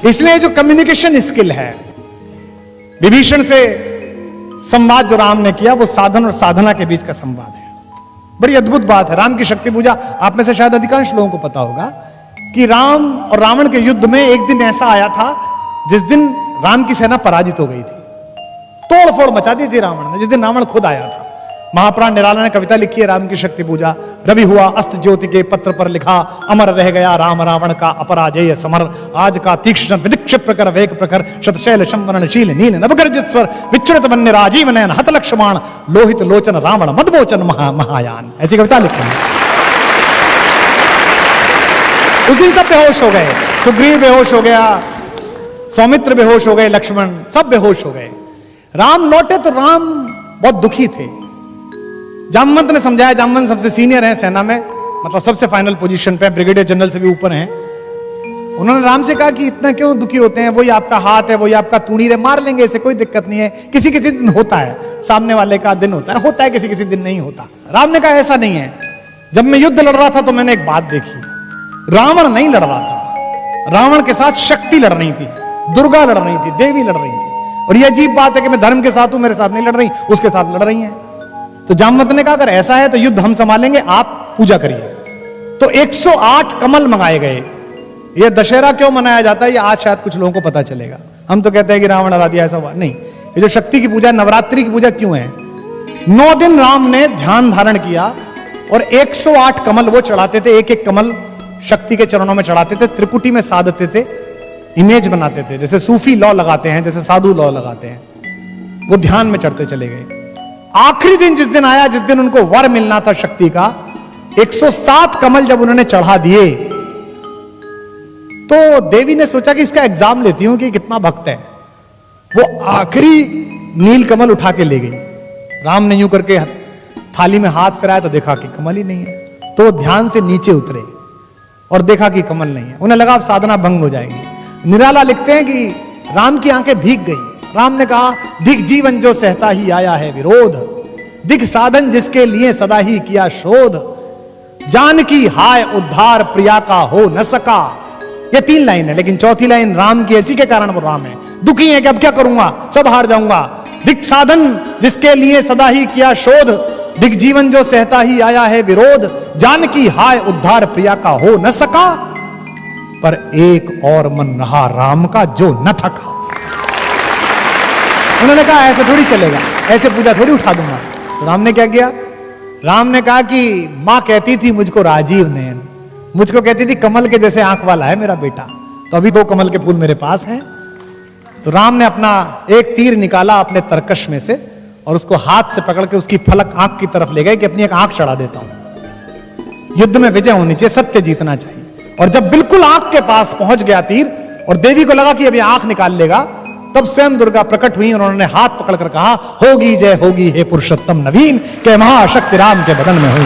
इसलिए जो communication skill है, विभीषण से संवाद जो राम ने किया वो साधन और साधना के बीच का संवाद है। बड़ी अद्भुत बात है। राम की शक्ति पूजा आप में से शायद अधिकांश लोगों को पता होगा कि राम और रावण के युद्ध में एक दिन ऐसा आया था जिस दिन राम की सेना पराजित हो गई थी, तोड़फोड़ मचा दी थी रावण ने, जिस दिन रावण खुद आया था। महाप्राण निराला ने कविता लिखी है राम की शक्ति पूजा। रवि हुआ अस्त ज्योति के पत्र पर लिखा, अमर रह गया राम रावण का अपराजेय समर। आज का तीक्ष्ण विदिक्षिप प्रकर वेग प्रखर, शतशैल शंवरणशील नील नभगर्जित स्वर, विच्युत वन्य राजीव नयन हत लक्ष्मण, लोहित लोचन रावण मदमोचन महायान। ऐसी कविता लिखी है। उस दिन सब बेहोश हो गए, सुग्रीव बेहोश हो गया, सौमित्र बेहोश हो गए, लक्ष्मण सब बेहोश हो गए। राम लौटे तो राम बहुत दुखी थे। जामवंत ने समझाया, जामवंत सबसे सीनियर है सेना में, मतलब सबसे फाइनल पोजीशन पे, ब्रिगेडियर जनरल से भी ऊपर हैं। उन्होंने राम से कहा कि इतना क्यों दुखी होते हैं, वही आपका हाथ है, वही आपका तूणीर है, मार लेंगे, इसे कोई दिक्कत नहीं है। किसी किसी दिन होता है, सामने वाले का दिन होता है किसी किसी दिन नहीं होता। राम ने कहा ऐसा नहीं है। जब मैं युद्ध लड़ रहा था तो मैंने एक बात देखी, रावण नहीं लड़ रहा था, रावण के साथ शक्ति लड़ रही थी, दुर्गा लड़ रही थी, देवी लड़ रही थी। और यह अजीब बात है कि मैं धर्म के साथ हूं, मेरे साथ नहीं लड़ रही, उसके साथ लड़ रही हैं। तो जामवंत ने कहा अगर ऐसा है तो युद्ध हम संभालेंगे, आप पूजा करिए। तो 108 कमल मंगाए गए। यह दशहरा क्यों मनाया जाता है, ये आज शायद कुछ लोगों को पता चलेगा। हम तो कहते हैं कि रावण हरा दिया, ऐसा हुआ नहीं। ये जो शक्ति की पूजा, नवरात्रि की पूजा क्यों है? 9 दिन राम ने ध्यान धारण किया और 108 कमल वो चढ़ाते थे, एक एक कमल शक्ति के चरणों में चढ़ाते थे, त्रिपुटी में साधते थे, इमेज बनाते थे, जैसे सूफी लौ लगाते हैं, जैसे साधु लौ लगाते हैं। वो ध्यान में चढ़ते चले गए। आखिरी दिन जिस दिन आया, जिस दिन उनको वर मिलना था शक्ति का, 107 कमल जब उन्होंने चढ़ा दिए तो देवी ने सोचा कि इसका एग्जाम लेती हूं कि कितना भक्त है। वो आखिरी नील कमल उठा के ले गई। राम ने यूं करके थाली में हाथ फिराया तो देखा कि कमल ही नहीं है। तो ध्यान से नीचे उतरे और देखा कि कमल नहीं है। उन्हें लगा अब साधना भंग हो जाएगी। निराला लिखते हैं कि राम की आंखें भीग गई। राम ने कहा दिख जीवन जो सहता ही आया है विरोध, दिख साधन जिसके लिए सदा ही किया शोध, जान की हाय उद्धार प्रिया का हो न सका। ये 3 लाइन है, लेकिन चौथी लाइन राम की, ऐसी के कारण वो राम है। दुखी है कि अब क्या करूंगा, सब हार जाऊंगा। दिख साधन जिसके लिए सदा ही किया शोध, दिख जीवन जो सहता ही आया है विरोध, जान की हाय उद्धार प्रिया का हो न सका, पर एक और मन रहा राम का जो न थका। उन्होंने कहा ऐसे थोड़ी चलेगा, ऐसे पूजा थोड़ी उठा दूंगा। तो राम ने क्या किया? राम ने कहा कि मां कहती थी मुझको राजीव नयन, मुझको कहती थी कमल के जैसे आंख वाला है मेरा बेटा, तो अभी 2 कमल के फूल मेरे पास हैं। तो राम ने अपना एक तीर निकाला अपने तरकश में से और उसको हाथ से पकड़ के उसकी फलक आंख की तरफ ले गए कि अपनी एक आंख चढ़ा देता हूं। युद्ध में विजय होनी चाहिए, सत्य जीतना चाहिए। और जब बिल्कुल आंख के पास पहुंच गया तीर और देवी को लगा कि अभी आंख निकाल लेगा, तब स्वयं दुर्गा प्रकट हुई और उन्होंने हाथ पकड़कर कहा होगी जय होगी हे पुरुषोत्तम नवीन, के महाशक्ति राम के बदन में हुई।